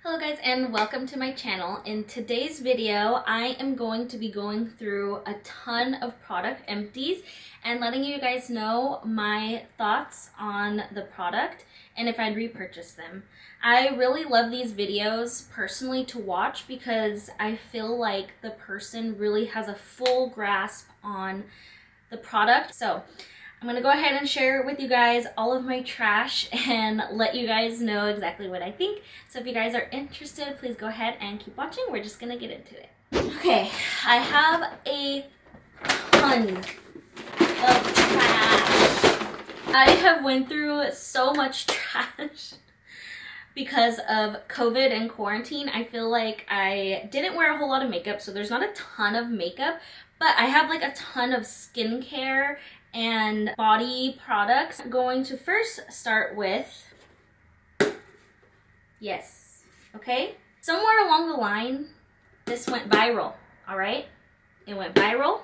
Hello guys and welcome to my channel. In today's video, I am going to be going through a ton of product empties and letting you guys know my thoughts on the product and if I'd repurchase them. I really love these videos personally to watch because I feel like the person really has a full grasp on the product. So I'm gonna go ahead and share with you guys all of my trash and let you guys know exactly what I think. So if you guys are interested, please go ahead and keep watching. We're just gonna get into it. Okay, I have a ton of trash. I have went through so much trash because of COVID and quarantine. I feel like I didn't wear a whole lot of makeup, so there's not a ton of makeup, but I have like a ton of skincare and body products. I'm going to first start with, yes, okay? Somewhere along the line, this went viral, all right? It went viral,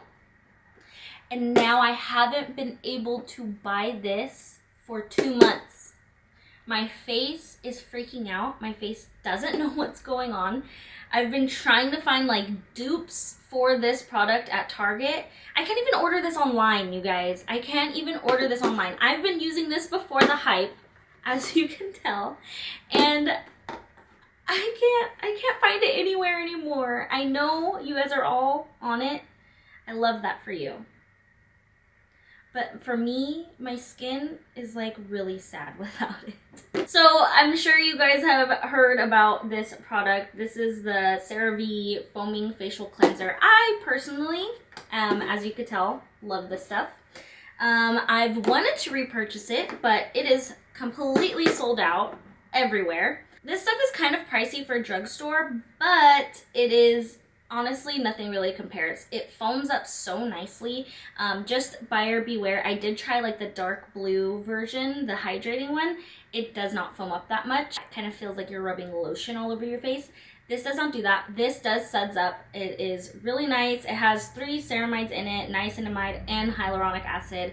and now I haven't been able to buy this for 2 months. My face is freaking out. My face doesn't know what's going on. I've been trying to find like dupes for this product at Target. I can't even order this online, you guys. I can't even order this online. I've been using this before the hype, as you can tell, and I can't find it anywhere anymore. I know you guys are all on it. I love that for you. But for me, my skin is like really sad without it. So I'm sure you guys have heard about this product. This is the CeraVe Foaming Facial Cleanser. I personally, as you could tell, love this stuff. I've wanted to repurchase it, but it is completely sold out everywhere. This stuff is kind of pricey for a drugstore, but it is honestly, nothing really compares. It foams up so nicely. Just buyer beware. I did try like the dark blue version, the hydrating one. It does not foam up that much. It kind of feels like you're rubbing lotion all over your face. This does not do that. This does suds up. It is really nice. It has 3 ceramides in it, niacinamide and hyaluronic acid.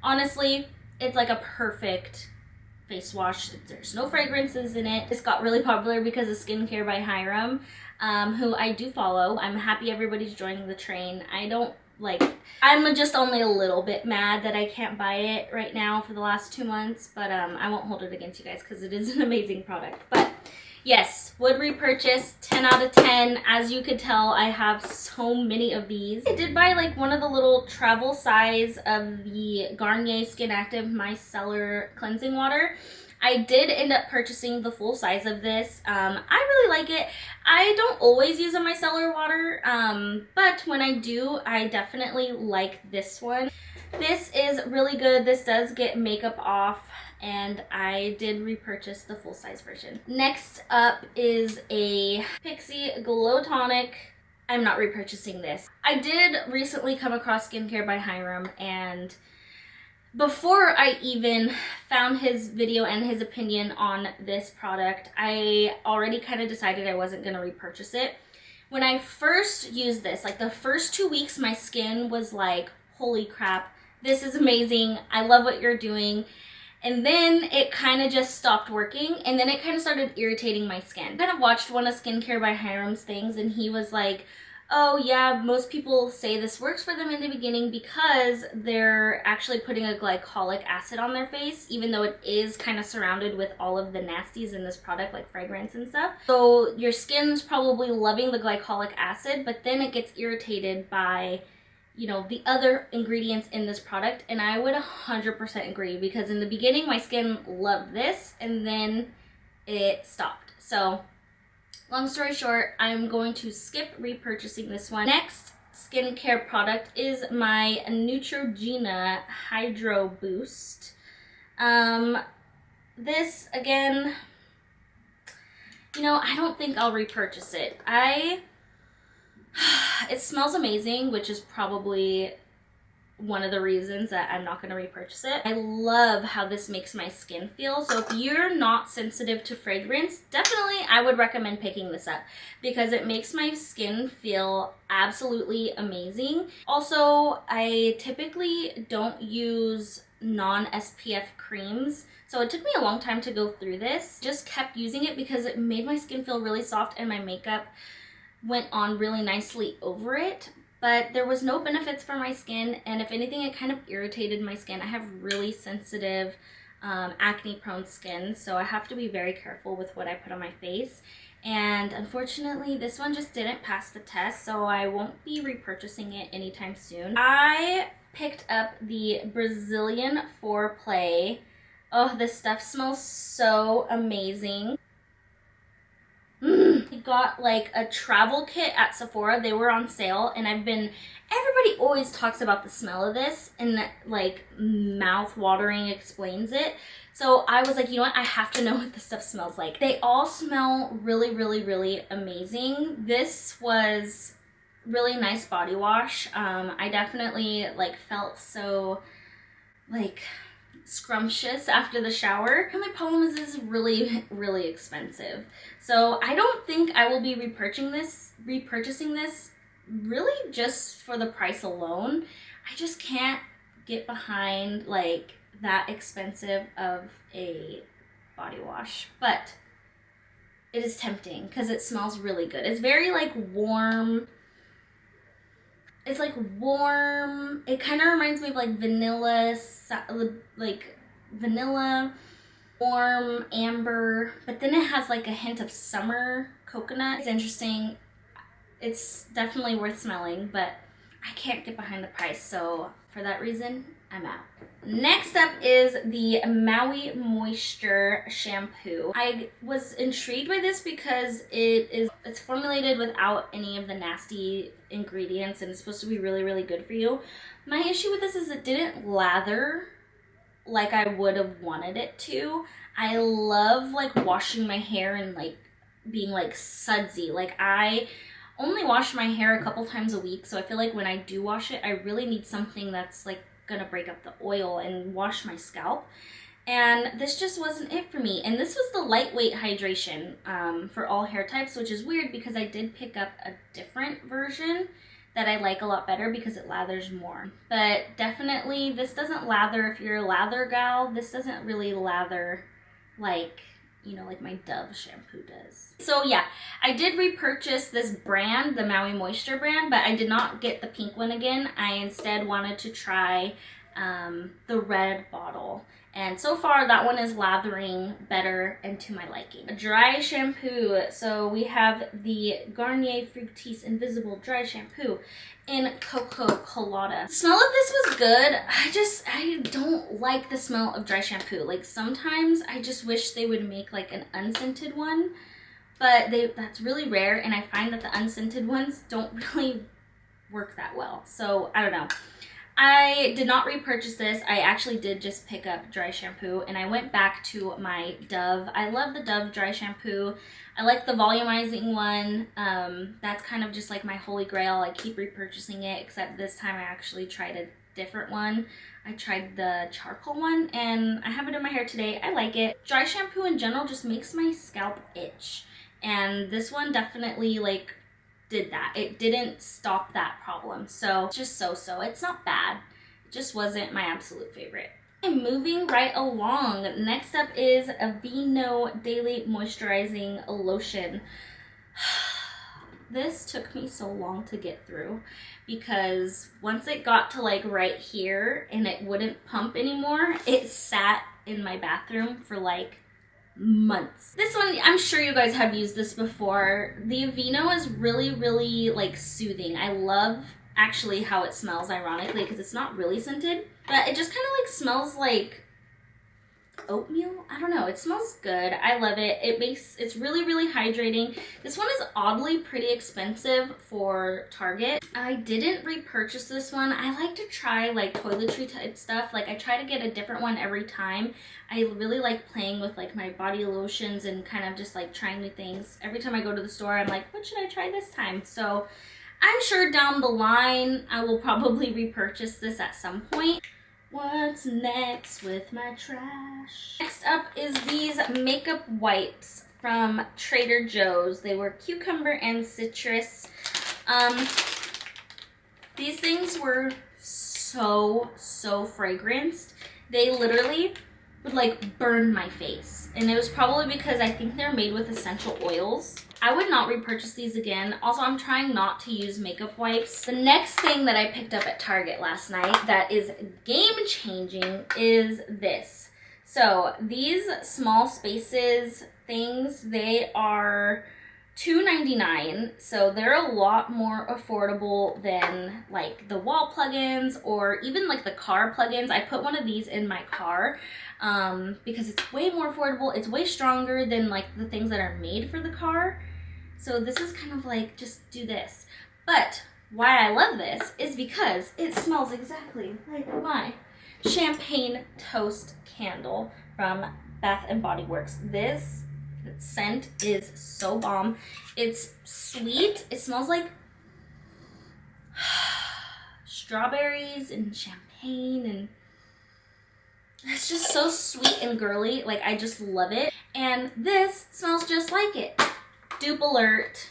Honestly, it's like a perfect face wash. There's no fragrances in it. This got really popular because of Skincare by Hiram, who I do follow. I'm happy everybody's joining the train. I'm just only a little bit mad that I can't buy it right now for the last 2 months, but I won't hold it against you guys because it is an amazing product. But yes, would repurchase, 10 out of 10. As you could tell, I have so many of these. I did buy like one of the little travel size of the Garnier SkinActive Micellar cleansing water. I did end up purchasing the full size of this. I really like it. I don't always use a micellar water, but when I do, I definitely like this one. This is really good. This does get makeup off, and I did repurchase the full size version. Next up is a Pixi Glow Tonic. I'm not repurchasing this. I did recently come across Skincare by Hiram, and before I even found his video and his opinion on this product, I already kind of decided I wasn't going to repurchase it. When I first used this, like the first 2 weeks, my skin was like, holy crap, this is amazing. I love what you're doing. And then it kind of just stopped working, and then it kind of started irritating my skin. I kind of watched one of Skincare by Hiram's things, and he was like, oh yeah, most people say this works for them in the beginning because they're actually putting a glycolic acid on their face, even though it is kind of surrounded with all of the nasties in this product, like fragrance and stuff. So your skin's probably loving the glycolic acid, but then it gets irritated by, you know, the other ingredients in this product. And I would 100% agree, because in the beginning my skin loved this and then it stopped. So long story short, I'm going to skip repurchasing this one. Next skincare product is my Neutrogena Hydro Boost. This, again, you know, I don't think I'll repurchase it. It smells amazing, which is probably one of the reasons that I'm not going to repurchase it. I love how this makes my skin feel. So if you're not sensitive to fragrance, definitely I would recommend picking this up because it makes my skin feel absolutely amazing. Also, I typically don't use non-SPF creams. So it took me a long time to go through this. Just kept using it because it made my skin feel really soft and my makeup went on really nicely over it. But there was no benefits for my skin, and if anything, it kind of irritated my skin. I have really sensitive, acne-prone skin, so I have to be very careful with what I put on my face. And unfortunately, this one just didn't pass the test, so I won't be repurchasing it anytime soon. I picked up the Brazilian Foreplay. Oh, this stuff smells so amazing. I got like a travel kit at Sephora. They were on sale, and everybody always talks about the smell of this, and like mouth-watering explains it. So I was like, you know what, I have to know what this stuff smells like. They all smell really, really, really amazing. This was really nice body wash. I definitely like felt so like scrumptious after the shower. The only problem is it's really, really expensive. So I don't think I will be repurchasing this really just for the price alone. I just can't get behind like that expensive of a body wash, but it is tempting because it smells really good. It's very like warm. It's like warm. It kind of reminds me of like vanilla, warm amber, but then it has like a hint of summer coconut. It's interesting. It's definitely worth smelling, but I can't get behind the price, so for that reason, I'm out. Next up is the Maui Moisture Shampoo. I was intrigued by this because it's formulated without any of the nasty ingredients, and it's supposed to be really, really good for you. My issue with this is it didn't lather like I would have wanted it to. I love like washing my hair and like being like sudsy. Like I only wash my hair a couple times a week, so I feel like when I do wash it, I really need something that's like gonna break up the oil and wash my scalp. And this just wasn't it for me. And this was the lightweight hydration for all hair types, which is weird because I did pick up a different version that I like a lot better because it lathers more. But definitely this doesn't lather. If you're a lather gal, this doesn't really lather like, you know, like my Dove shampoo does. So yeah, I did repurchase this brand, the Maui Moisture brand, but I did not get the pink one again. I instead wanted to try the red bottle. And so far that one is lathering better and to my liking. A dry shampoo. So we have the Garnier Fructis Invisible Dry Shampoo in Cocoa Colada. The smell of this was good. I don't like the smell of dry shampoo. Like sometimes I just wish they would make like an unscented one, but that's really rare, and I find that the unscented ones don't really work that well. So I don't know. I did not repurchase this. I actually did just pick up dry shampoo, and I went back to my Dove. I love the Dove dry shampoo. I like the volumizing one. That's kind of just like my holy grail. I keep repurchasing it, except this time I actually tried a different one. I tried the charcoal one, and I have it in my hair today. I like it. Dry shampoo in general just makes my scalp itch, and this one definitely like did that. It didn't stop that problem. So just so-so. It's not bad. It just wasn't my absolute favorite. And moving right along, next up is a Aveeno Daily Moisturizing Lotion. This took me so long to get through because once it got to like right here and it wouldn't pump anymore, it sat in my bathroom for like months. This one, I'm sure you guys have used this before. The Aveeno is really, really like soothing. I love actually how it smells, ironically, because it's not really scented, but it just kind of like smells like oatmeal. I don't know. It smells good. I love it. It's really, really hydrating. This one is oddly pretty expensive for Target. I didn't repurchase this one. I like to try like toiletry type stuff. Like I try to get a different one every time. I really like playing with like my body lotions and kind of just like trying new things. Every time I go to the store, I'm like, what should I try this time? So I'm sure down the line, I will probably repurchase this at some point. What's next with my trash? Next up is these makeup wipes from Trader Joe's. They were cucumber and citrus. These things were so fragranced. They literally would like burn my face. And it was probably because I think they're made with essential oils. I would not repurchase these again. Also, I'm trying not to use makeup wipes. The next thing that I picked up at Target last night that is game changing is this. So these small spaces things, they are $2.99, so they're a lot more affordable than like the wall plugins or even like the car plugins. I put one of these in my car because it's way more affordable. It's way stronger than like the things that are made for the car. So this is kind of like, just do this. But why I love this is because it smells exactly like my champagne toast candle from Bath & Body Works. This scent is so bomb. It's sweet. It smells like strawberries and champagne, and it's just so sweet and girly. Like, I just love it. And this smells just like it. Dupe alert.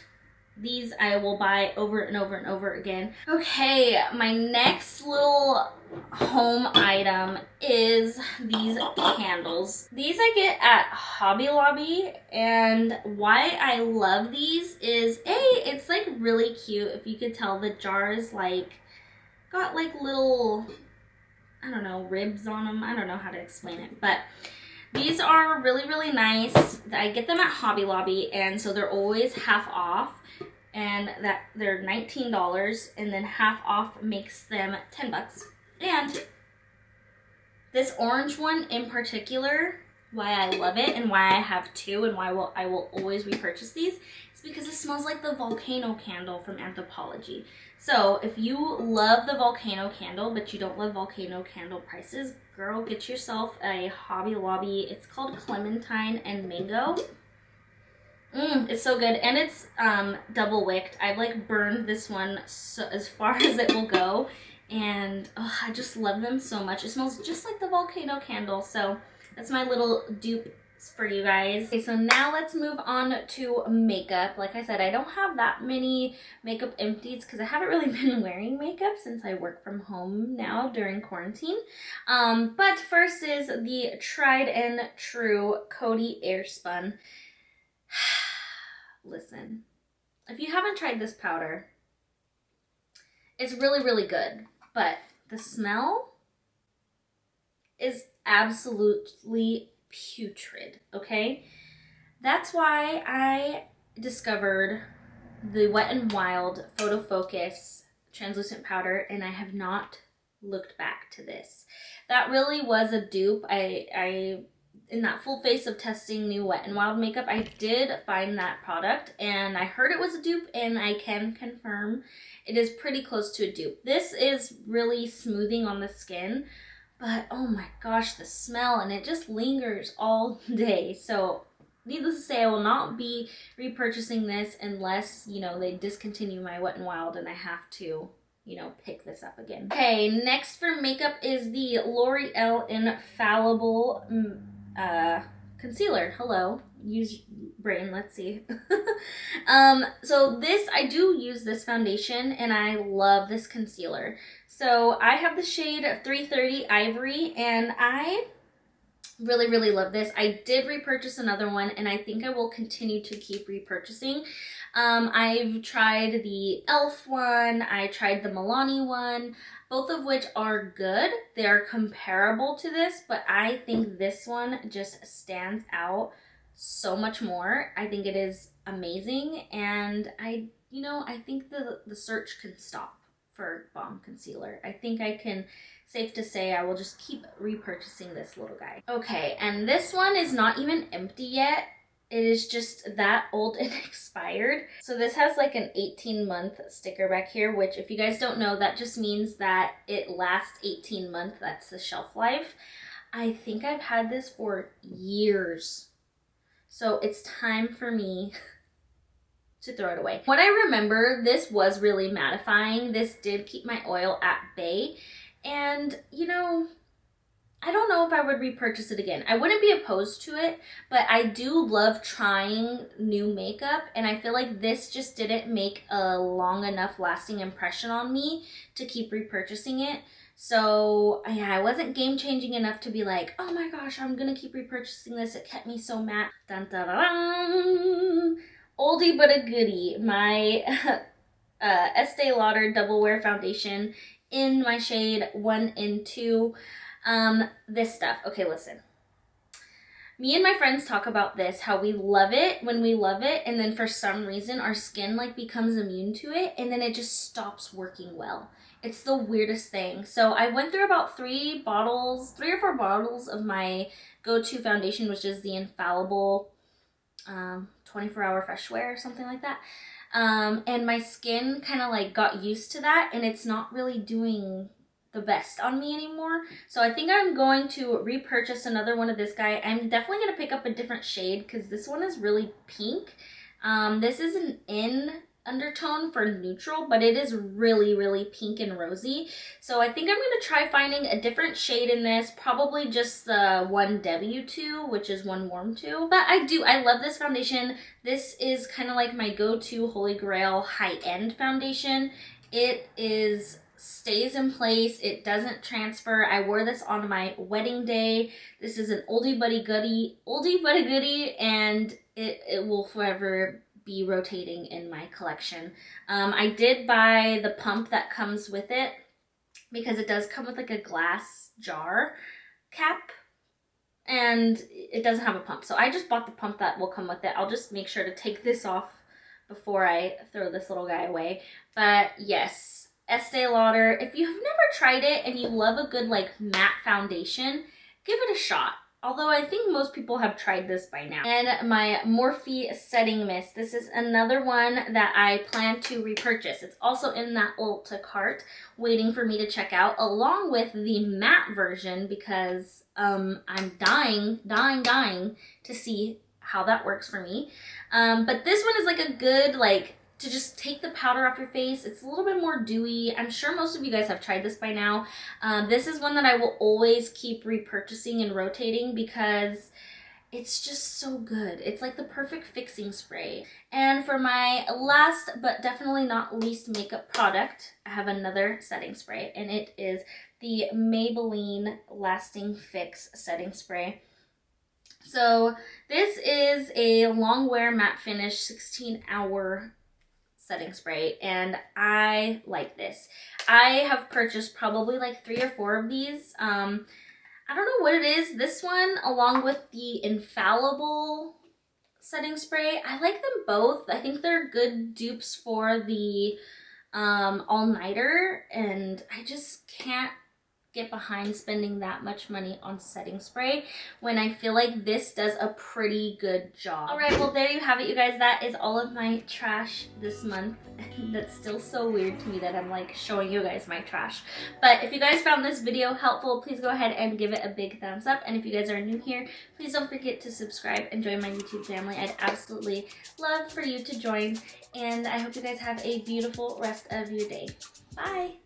These I will buy over and over and over again. Okay, my next little home item is these candles. These I get at Hobby Lobby, and why I love these is it's like really cute. If you could tell, the jar is like got like little, I don't know, ribs on them. I don't know how to explain it, but these are really, really nice. I get them at Hobby Lobby, and so they're always half off, and that they're $19, and then half off makes them $10. And this orange one in particular, why I love it and why I have two and why I will always repurchase these is because it smells like the volcano candle from Anthropologie. So if you love the volcano candle but you don't love volcano candle prices, girl, get yourself a Hobby Lobby. It's called Clementine and Mango. It's so good, and it's double wicked. I've like burned this one so, as far as it will go, and I just love them so much. It smells just like the volcano candle, so that's my little dupe for you guys. Okay, so now let's move on to makeup. Like I said, I don't have that many makeup empties because I haven't really been wearing makeup since I work from home now during quarantine. But first is the tried and true Coty Airspun. Listen, if you haven't tried this powder, it's really, really good, but the smell is absolutely putrid, okay? That's why I discovered the Wet n Wild Photo Focus translucent powder, and I have not looked back to this. That really was a dupe. I in that full face of testing new Wet n Wild makeup, I did find that product, and I heard it was a dupe, and I can confirm it is pretty close to a dupe. This is really smoothing on the skin, but oh my gosh, the smell, and it just lingers all day. So needless to say, I will not be repurchasing this unless, you know, they discontinue my Wet n Wild and I have to, you know, pick this up again. Okay, next for makeup is the L'Oreal Infallible concealer. Hello, use brain, let's see. So this, I do use this foundation, and I love this concealer. So I have the shade 330 Ivory, and I really, really love this. I did repurchase another one, and I think I will continue to keep repurchasing. I've tried the e.l.f. one, I tried the Milani one, both of which are good. They're comparable to this, but I think this one just stands out so much more. I think it is amazing, and I think the search can stop for bomb concealer. I think I can, safe to say, I will just keep repurchasing this little guy. Okay, and this one is not even empty yet. It is just that old and expired. So this has like an 18-month sticker back here, which if you guys don't know, that just means that it lasts 18 months. That's the shelf life. I think I've had this for years. So it's time for me to throw it away. What I remember, this was really mattifying. This did keep my oil at bay. And, you know, I don't know if I would repurchase it again. I wouldn't be opposed to it, but I do love trying new makeup, and I feel like this just didn't make a long enough lasting impression on me to keep repurchasing it. So yeah, I wasn't game changing enough to be like, oh my gosh, I'm gonna keep repurchasing this. It kept me so matte. Dun, dun, dun, dun. Oldie but a goodie. My Estee Lauder Double Wear Foundation in my shade 1 and 2. This stuff. Okay, listen. Me and my friends talk about this, how we love it when we love it, and then for some reason our skin like becomes immune to it, and then it just stops working well. It's the weirdest thing. So I went through about 3 or 4 bottles of my go-to foundation, which is the Infallible 24-hour fresh wear or something like that. And my skin kind of like got used to that, and it's not really doing the best on me anymore. So I think I'm going to repurchase another one of this guy. I'm definitely going to pick up a different shade because this one is really pink. This is an in undertone for neutral, but it is really, really pink and rosy. So I think I'm going to try finding a different shade in this, probably just the 1W2, which is 1 warm 2. But I love this foundation. This is kind of like my go-to holy grail high-end foundation. It stays in place. It doesn't transfer. I wore this on my wedding day. This is an oldie but a goodie, and it will forever be rotating in my collection. I did buy the pump that comes with it because it does come with like a glass jar cap, and it doesn't have a pump. So I just bought the pump that will come with it. I'll just make sure to take this off before I throw this little guy away. But yes, Estee Lauder, if you have never tried it and you love a good like matte foundation, give it a shot. Although I think most people have tried this by now. And my Morphe Setting Mist. This is another one that I plan to repurchase. It's also in that Ulta cart waiting for me to check out, along with the matte version, because I'm dying to see how that works for me. But this one is like a good like to just take the powder off your face. It's a little bit more dewy. I'm sure most of you guys have tried this by now. This is one that I will always keep repurchasing and rotating because it's just so good. It's like the perfect fixing spray. And for my last but definitely not least makeup product, I have another setting spray, and it is the Maybelline Lasting Fix setting spray. So this is a long wear matte finish 16-hour setting spray, and I like this. I have purchased probably like 3 or 4 of these. I don't know what it is. This one, along with the Infallible setting spray, I like them both. I think they're good dupes for the all-nighter, and I just can't get behind spending that much money on setting spray when I feel like this does a pretty good job. All right, well, there you have it, you guys. That is all of my trash this month. That's still so weird to me that I'm like showing you guys my trash. But if you guys found this video helpful, please go ahead and give it a big thumbs up. And if you guys are new here, please don't forget to subscribe and join my YouTube family. I'd absolutely love for you to join. And I hope you guys have a beautiful rest of your day. Bye.